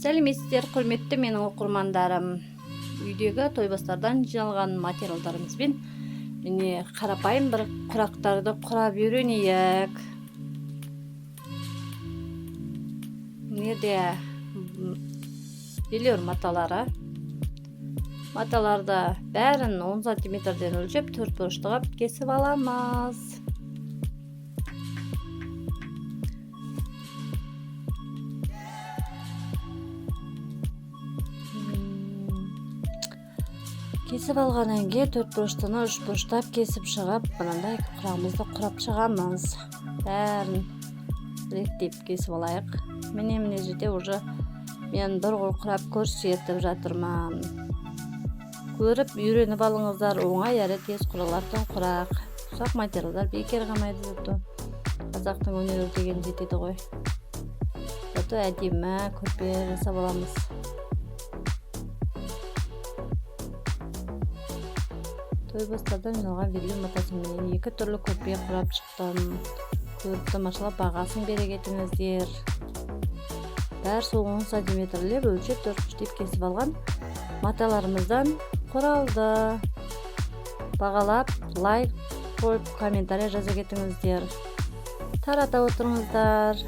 Сәлеметсіздер, құрметті менің оқырмандарым. Үйдегі тойбастардан жиналған материалдарымызбен міне қарапайым бір құрақтарды құрап үйренейік. Неде белер маталары. Маталарды бәрін 10 см-ден өлшеп 4 бұрышты қап кесіп аламыз. Кесіп алғаннан кейін 4 бұрыштыны 3 бұрыштап кесіп шығып, мынандай құрағымызды құрап шығамыз. Бәрін реттеп кесіп алайық. Міне жерде уже мен бір құрап көрсетіп жатырмын. Көріп үйреніп алыңыздар, оңай әрі тез құралардан құрақ. Ұсақ материалдар бекер қалмайды зато. Қазақтың өнері деген жетеді ғой. Зато әдемі көрпе жасап аламыз. Тойбастардан жиналған белгілі матасымен 2 түрлі көрпе құрап шықтым. Көріп тамашалап бағасын бере кетіңіздер. Бәрі 10 см-леп өлшеп 4 бұрыштап кесіп алған маталарымыздан құралды. Бағалап, лайк қойып, комментарий жаза кетіңіздер. Тарата отырыңыздар.